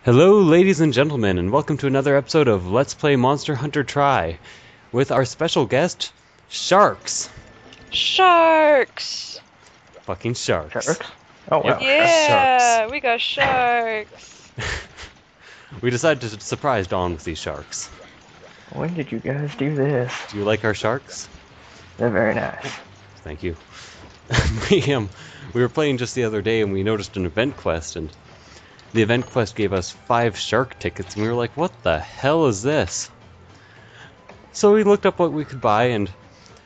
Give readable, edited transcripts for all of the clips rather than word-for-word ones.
Hello, ladies and gentlemen, and welcome to another episode of Let's Play Monster Hunter Tri, with our special guest, Sharks. Sharks! Fucking sharks. Sharks? Oh, wow. Yep, Yeah, sharks. we got sharks. We decided to surprise Dawn with these sharks. When did you guys do this? Do you like our sharks? They're very nice. Thank you. We were playing just the other day and we noticed an event quest, and the event quest gave us 5 shark tickets, and we were like, what the hell is this? So we looked up what we could buy, and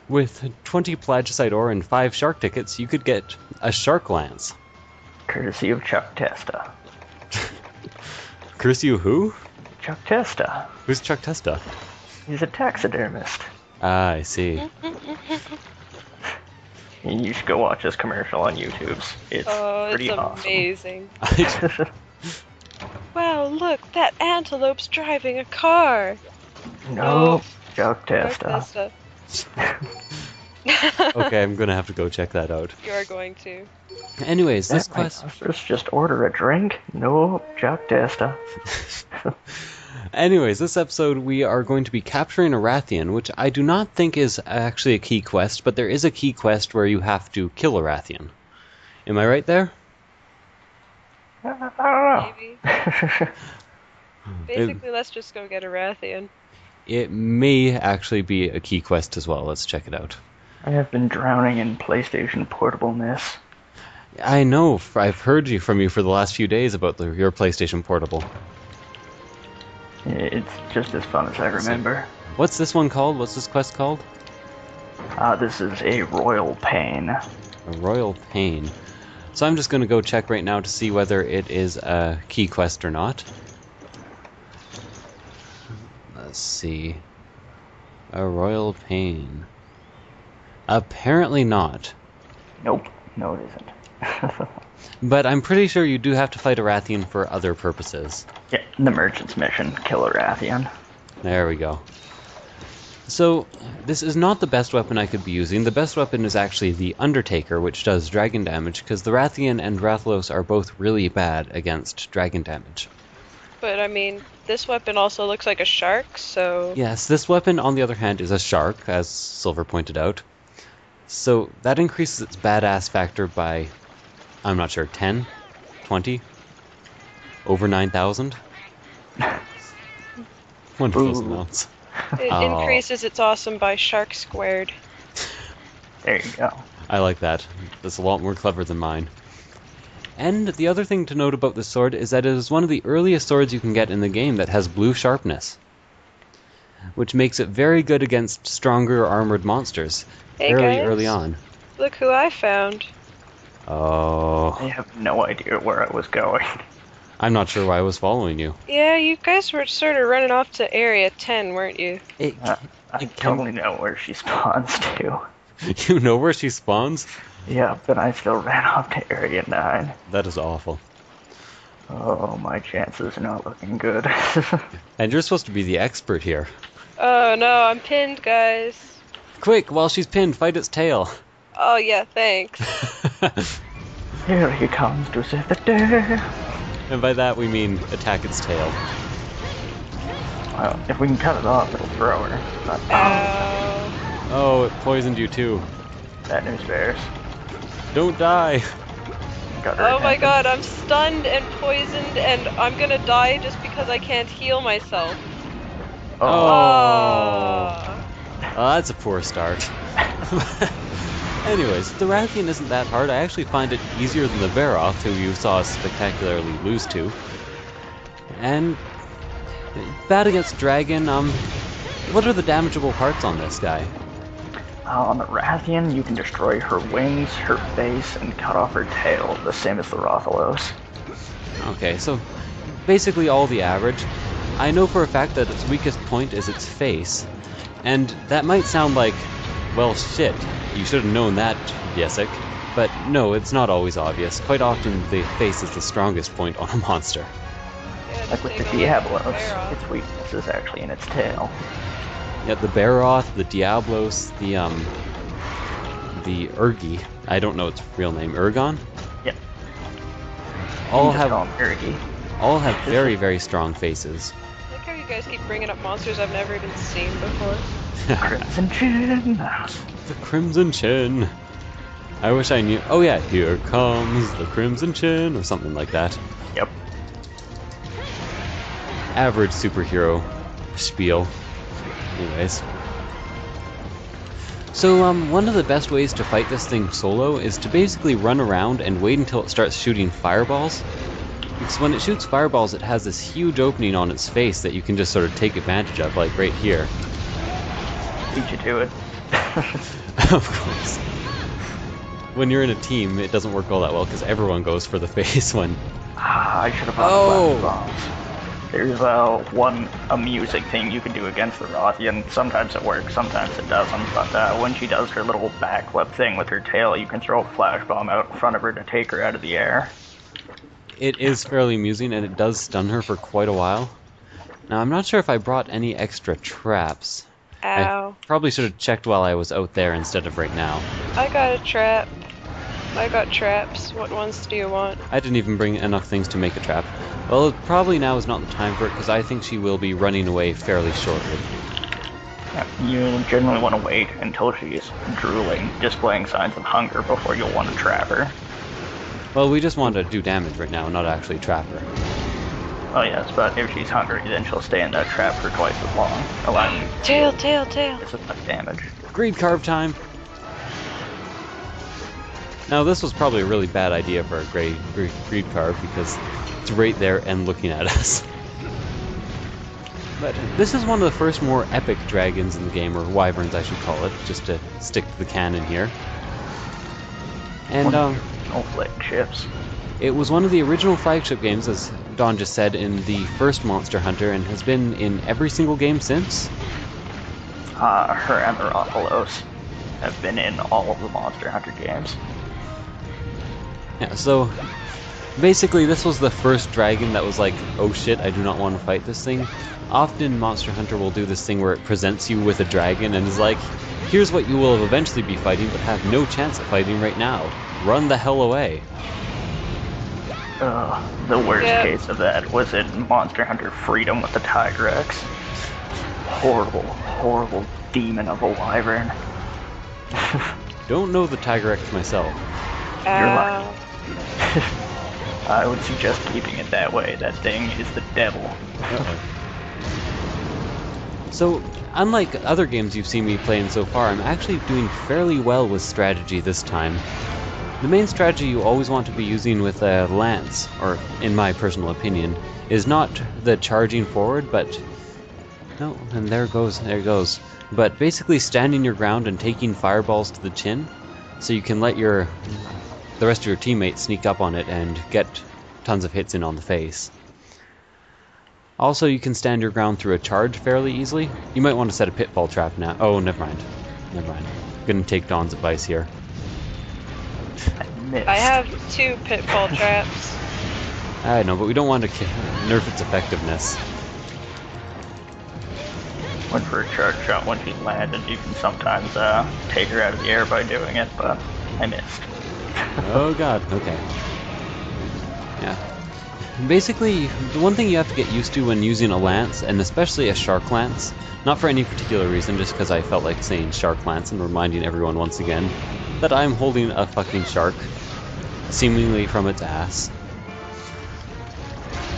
with 20 plagicite ore and 5 shark tickets, you could get a shark lance. Courtesy of Chuck Testa. Curse you who? Chuck Testa. Who's Chuck Testa? He's a taxidermist. Ah, I see. You should go watch this commercial on YouTube. It's pretty it's awesome. amazing. I- Wow, look, that antelope's driving a car. No, Chuck Chuck Testa. Testa. okay, I'm gonna have to go check that out. You are going to. Anyways, this That might quest... Let's just order a drink. No, Chuck Testa. Anyways, this episode we are going to be capturing a Rathian, which I do not think is actually a key quest, but there is a key quest where you have to kill a Rathian. Am I right there? I Maybe. don't know. Basically, let's just go get a Rathian. It may actually be a key quest as well. Let's check it out. I have been drowning in PlayStation portableness. I know, I've heard from you for the last few days about your PlayStation Portable. It's just as fun as I remember. What's this one called? What's this quest called? This is a royal pain. A Royal Pain. So I'm just going to go check right now to see whether it is a key quest or not. Let's see. A Royal Pain. Apparently not. Nope. No, it isn't. But I'm pretty sure you do have to fight a Rathian for other purposes. Yeah, the merchant's mission, kill a Rathian. There we go. So, this is not the best weapon I could be using. The best weapon is actually the Undertaker, which does dragon damage, because the Rathian and Rathalos are both really bad against dragon damage. But, I mean, this weapon also looks like a shark, so... Yes, this weapon, on the other hand, is a shark, as Silver pointed out. So, that increases its badass factor by, I'm not sure, 10? 20? Over 9,000? One of those Ooh. amounts. It Oh. increases its awesome by shark squared. There you go. I like that. That's a lot more clever than mine. And the other thing to note about this sword is that it is one of the earliest swords you can get in the game that has blue sharpness, which makes it very good against stronger armored monsters Hey fairly guys. early on. Look who I found. I Oh, have no idea where I was going. I'm not sure why I was following you. Yeah, you guys were sort of running off to Area 10, weren't you? I totally know where she spawns to. You know where she spawns? Yeah, but I still ran off to Area 9. That is awful. Oh, my chances are not looking good. And you're supposed to be the expert here. Oh no, I'm pinned, guys. Quick, while she's pinned, fight its tail. Oh yeah, thanks. Here he comes to save the day. And by that we mean attack its tail. Well, if we can cut it off, it'll throw her. But, Ow. Oh, it poisoned you too. bad news bears. Don't die. Got her Oh my attention. god, I'm stunned and poisoned and I'm gonna die just because I can't heal myself. Oh, Oh. Oh, that's a poor start. Anyways, the Rathian isn't that hard. I actually find it easier than the Varoth, who you saw us spectacularly lose to. And bad against Dragon, what are the damageable parts on this guy? on the Rathian, you can destroy her wings, her face, and cut off her tail, the same as the Rathalos. Okay, so basically all the average. I know for a fact that its weakest point is its face, and that might sound like, well, shit, you should have known that, Yessik. But no, it's not always obvious. Quite often the face is the strongest point on a monster. Yeah, Like with the take over Diablos, Varoth. its weakness is actually in its tail. Yeah, the Baroth, the Diablos, the Urgi, I don't know its real name, Urgon? Yep. All You can just have call him Urgi. all have very, very strong faces. I like how you guys keep bringing up monsters I've never even seen before. Crimson Chin. The Crimson Chin. I wish I knew. Oh yeah, here comes the Crimson Chin, or something like that. Yep. Average superhero spiel. Anyways. So, one of the best ways to fight this thing solo is to basically run around and wait until it starts shooting fireballs. Because when it shoots fireballs, it has this huge opening on its face that you can just sort of take advantage of, like right here. Beat you to it. Of course. When you're in a team, it doesn't work all that well because everyone goes for the face when... I should have brought the bombs. There's one amusing thing you can do against the Rathian. Sometimes it works, sometimes it doesn't, but when she does her little backflip thing with her tail, you can throw a flash bomb out in front of her to take her out of the air. It is fairly amusing, and it does stun her for quite a while. Now, I'm not sure if I brought any extra traps. Ow. I probably should have checked while I was out there instead of right now. I got a trap. I got traps. What ones do you want? I didn't even bring enough things to make a trap. Well, probably now is not the time for it, because I think she will be running away fairly shortly. Yeah, you generally want to wait until she's drooling, displaying signs of hunger before you'll want to trap her. Well, we just want to do damage right now, not actually trap her. Oh yes, but if she's hungry, then she'll stay in that trap for twice as long, allowing you to Tail. it's enough damage. Greed carve time! Now, this was probably a really bad idea for a greed carve, because it's right there and looking at us. But this is one of the first more epic dragons in the game, or wyverns I should call it, just to stick to the canon here. And, flagships. it was one of the original flagship games, as Don just said, in the first Monster Hunter, and has been in every single game since. Her and the Rathalos have been in all of the Monster Hunter games. Yeah, so basically this was the first dragon that was like, oh shit, I do not want to fight this thing. Often Monster Hunter will do this thing where it presents you with a dragon and is like, here's what you will eventually be fighting but have no chance of fighting right now. Run the hell away. The worst case of that was in Monster Hunter Freedom with the Tigrex. Horrible, horrible demon of a wyvern. Don't know the Tigrex myself. You're lying. I would suggest keeping it that way. That thing is the devil. So, unlike other games you've seen me playing so far, I'm actually doing fairly well with strategy this time. The main strategy you always want to be using with a lance, or in my personal opinion, is not the charging forward, but... No, and there it goes. But basically standing your ground and taking fireballs to the chin, so you can let the rest of your teammates sneak up on it and get tons of hits in on the face. Also, you can stand your ground through a charge fairly easily. You might want to set a pitfall trap now. Oh, never mind. I'm gonna take Don's advice here. I have 2 pitfall traps. I know, but we don't want to nerf its effectiveness. Went for a charge shot when she landed. You can sometimes take her out of the air by doing it, but I missed. Oh god, okay. Yeah. Basically, the one thing you have to get used to when using a lance, and especially a shark lance, not for any particular reason, just because I felt like saying shark lance and reminding everyone once again that I'm holding a fucking shark, seemingly from its ass.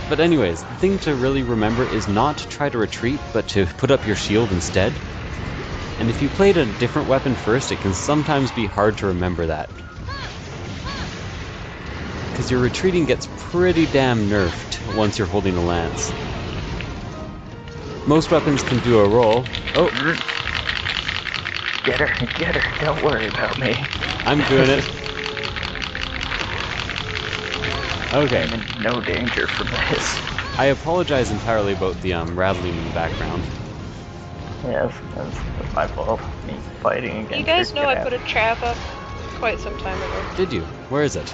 But anyways, the thing to really remember is not to try to retreat, but to put up your shield instead. And if you played a different weapon first, it can sometimes be hard to remember that. Because your retreating gets pretty damn nerfed once you're holding a lance. Most weapons can do a roll. Oh! Get her, don't worry about me. I'm doing it. Okay. I'm in no danger from this. I apologize entirely about the rattling in the background. Yes, that's my fault. Me fighting against You guys her know I cat. put a trap up quite some time ago. Did you? Where is it?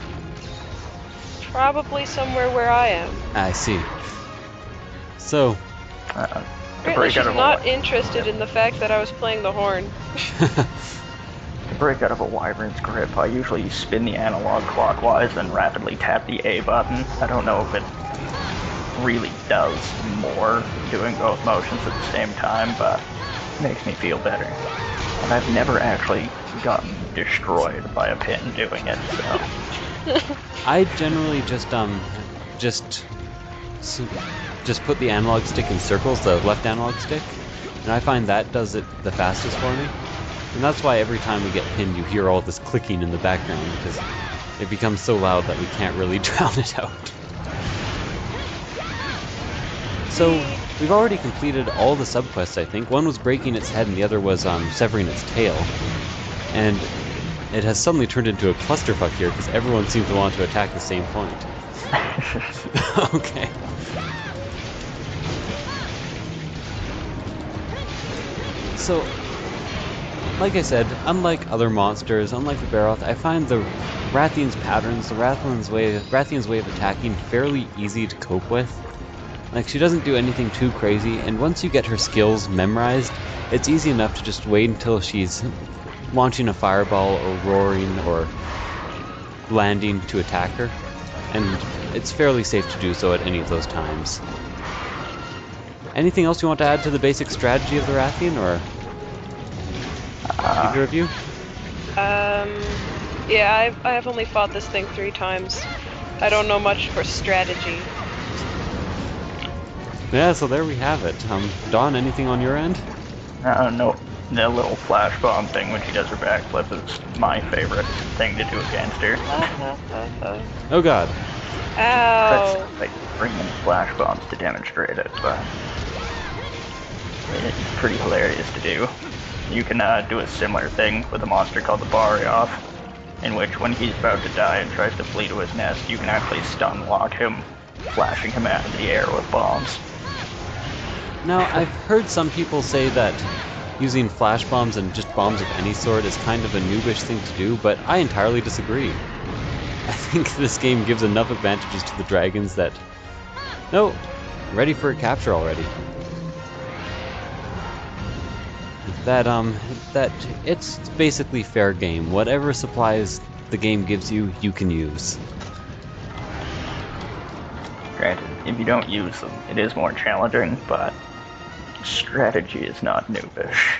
Probably somewhere where I am. I see. So, To Apparently break she's out of not interested in the fact that I was playing the horn. To break out of a wyvern's grip, I usually spin the analog clockwise and rapidly tap the A button. I don't know if it really does more doing both motions at the same time, but it makes me feel better. And I've never actually gotten destroyed by a pin doing it, so... I generally just put the analog stick in circles, the left analog stick, and I find that does it the fastest for me. And that's why every time we get pinned, you hear all this clicking in the background, because it becomes so loud that we can't really drown it out. So, we've already completed all the subquests, I think. One was breaking its head and the other was severing its tail. And it has suddenly turned into a clusterfuck here, because everyone seems to want to attack the same point. Okay. So, like I said, unlike other monsters, unlike the Baroth, I find the Rathian's patterns, the Rathian's way of attacking fairly easy to cope with. Like, she doesn't do anything too crazy, and once you get her skills memorized, it's easy enough to just wait until she's launching a fireball or roaring or landing to attack her, and it's fairly safe to do so at any of those times. Anything else you want to add to the basic strategy of the Rathian, or either of you? Yeah, I have only fought this thing 3 times. I don't know much for strategy. Yeah, so there we have it. Dawn, anything on your end? No. The little flash bomb thing when she does her backflip is my favorite thing to do against her. Oh god. Ow! That's like bringing flash bombs to demonstrate it, but it's pretty hilarious to do. You can do a similar thing with a monster called the Barioth, in which when he's about to die and tries to flee to his nest, you can actually stun lock him, flashing him out of the air with bombs. Now, I've heard some people say that using flash bombs and just bombs of any sort is kind of a noobish thing to do, but I entirely disagree. I think this game gives enough advantages to the dragons that... No, ready for a capture already. That it's basically fair game. Whatever supplies the game gives you, you can use. Granted, if you don't use them, it is more challenging, but strategy is not noobish.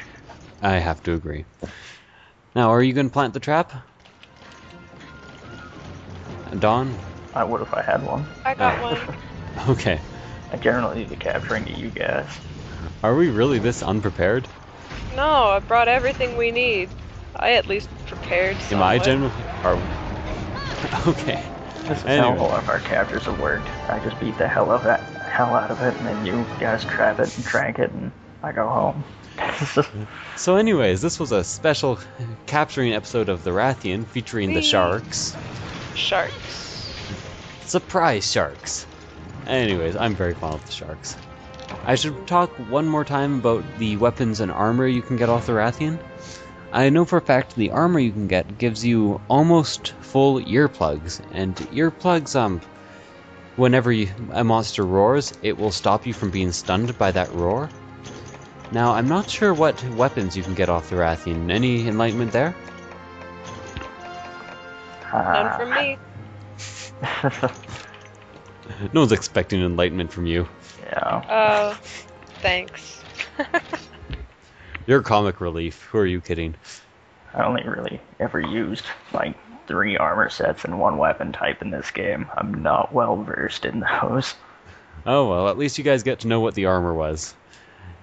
I have to agree. Now, are you going to plant the trap? Dawn? I would if I had one. I got one. Okay. I generally leave the capturing to you guys. Are we really this unprepared? No, I brought everything we need. I at least prepared somewhat. Am I generally... Okay. This is how all of our captures have worked. I just beat the hell out of it, and then you guys trap it and trank it, and I go home. So anyways, this was a special capturing episode of the Rathian featuring the sharks. Sharks. Surprise sharks. Anyways, I'm very fond of the sharks. I should talk one more time about the weapons and armor you can get off the Rathian. I know for a fact the armor you can get gives you almost full earplugs, and earplugs, whenever a monster roars, it will stop you from being stunned by that roar. Now, I'm not sure what weapons you can get off the Rathian. Any enlightenment there? None from me. No one's expecting enlightenment from you. Yeah. Oh, thanks. You're comic relief. Who are you kidding? I only really ever used, like, 3 armor sets and 1 weapon type in this game. I'm not well versed in those. Oh well, at least you guys get to know what the armor was.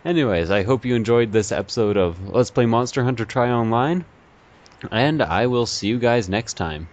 Anyways, I hope you enjoyed this episode of Let's Play Monster Hunter Try Online, and I will see you guys next time.